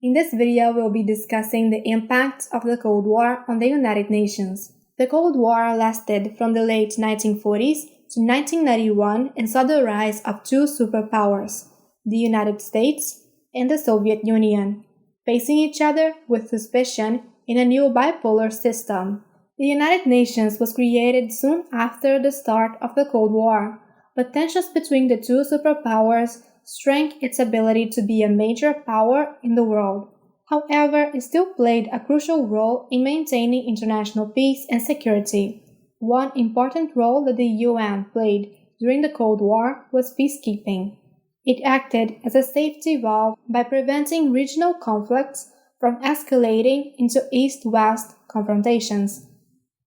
In this video, we'll be discussing the impact of the Cold War on the United Nations. The Cold War lasted from the late 1940s to 1991 and saw the rise of two superpowers, the United States and the Soviet Union, facing each other with suspicion in a new bipolar system. The United Nations was created soon after the start of the Cold War, but tensions between the two superpowers shrank its ability to be a major power in the world. However, it still played a crucial role in maintaining international peace and security. One important role that the UN played during the Cold War was peacekeeping. It acted as a safety valve by preventing regional conflicts from escalating into East-West confrontations.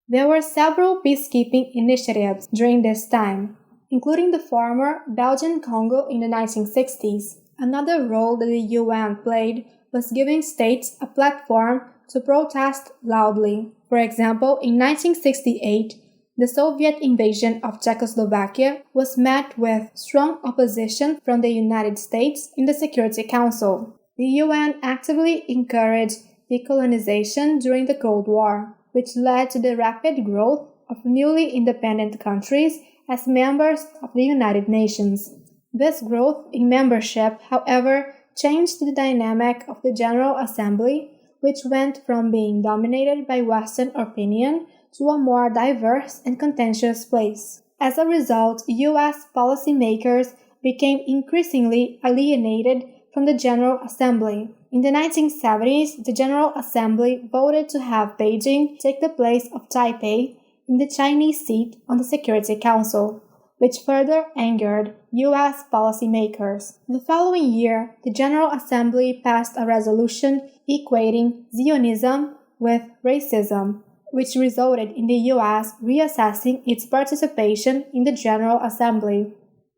There were several peacekeeping initiatives during this time, including the former Belgian Congo in the 1960s. Another role that the UN played was giving states a platform to protest loudly. For example, in 1968, the Soviet invasion of Czechoslovakia was met with strong opposition from the United States in the Security Council. The UN actively encouraged decolonization during the Cold War, which led to the rapid growth of newly independent countries as members of the United Nations. This growth in membership, however, changed the dynamic of the General Assembly, which went from being dominated by Western opinion to a more diverse and contentious place. As a result, U.S. policymakers became increasingly alienated from the General Assembly. In the 1970s, the General Assembly voted to have Beijing take the place of Taipei in the Chinese seat on the Security Council, which further angered U.S. policymakers. The following year, the General Assembly passed a resolution equating Zionism with racism, which resulted in the U.S. reassessing its participation in the General Assembly.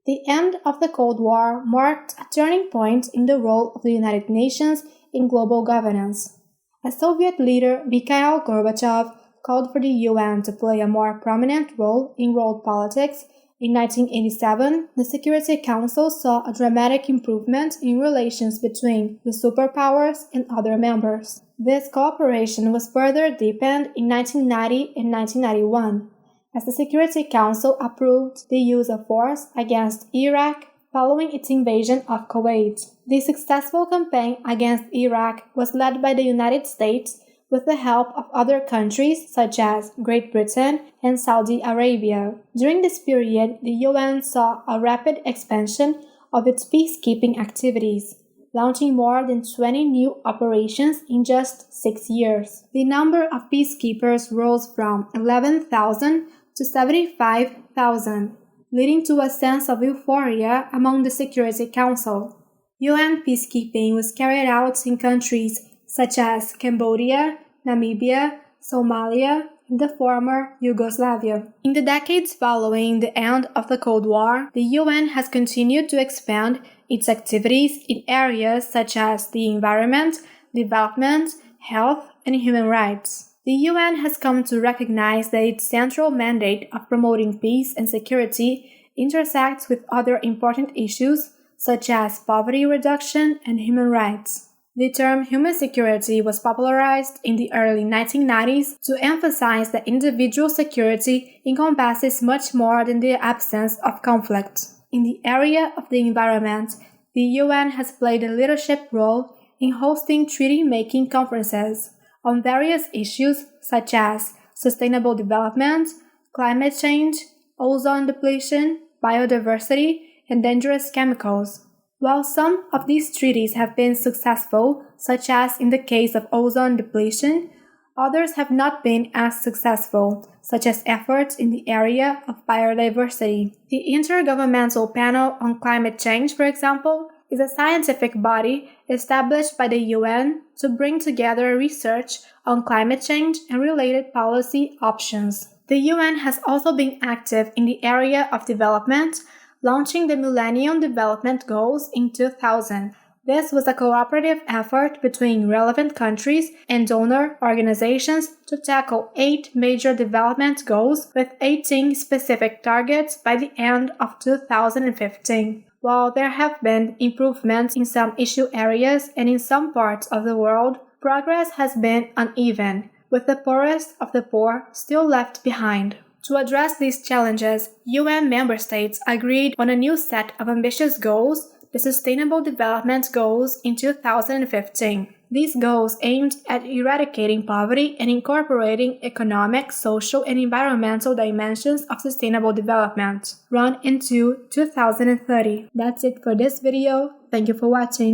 The end of the Cold War marked a turning point in the role of the United Nations in global governance. As Soviet leader Mikhail Gorbachev called for the UN to play a more prominent role in world politics, in 1987, the Security Council saw a dramatic improvement in relations between the superpowers and other members. This cooperation was further deepened in 1990 and 1991, as the Security Council approved the use of force against Iraq following its invasion of Kuwait. The successful campaign against Iraq was led by the United States with the help of other countries such as Great Britain and Saudi Arabia. During this period, the UN saw a rapid expansion of its peacekeeping activities, launching more than 20 new operations in just 6 years. The number of peacekeepers rose from 11,000 to 75,000, leading to a sense of euphoria among the Security Council. UN peacekeeping was carried out in countries such as Cambodia, Namibia, Somalia, and the former Yugoslavia. In the decades following the end of the Cold War, the UN has continued to expand its activities in areas such as the environment, development, health, and human rights. The UN has come to recognize that its central mandate of promoting peace and security intersects with other important issues such as poverty reduction and human rights. The term human security was popularized in the early 1990s to emphasize that individual security encompasses much more than the absence of conflict. In the area of the environment, the UN has played a leadership role in hosting treaty-making conferences on various issues such as sustainable development, climate change, ozone depletion, biodiversity, and dangerous chemicals. While some of these treaties have been successful, such as in the case of ozone depletion, others have not been as successful, such as efforts in the area of biodiversity. The Intergovernmental Panel on Climate Change, for example, is a scientific body established by the UN to bring together research on climate change and related policy options. The UN has also been active in the area of development, launching the Millennium Development Goals in 2000. This was a cooperative effort between relevant countries and donor organizations to tackle 8 major development goals with 18 specific targets by the end of 2015. While there have been improvements in some issue areas and in some parts of the world, progress has been uneven, with the poorest of the poor still left behind. To address these challenges, UN member states agreed on a new set of ambitious goals, the Sustainable Development Goals, in 2015. These goals aimed at eradicating poverty and incorporating economic, social, and environmental dimensions of sustainable development, run into 2030. That's it for this video. Thank you for watching.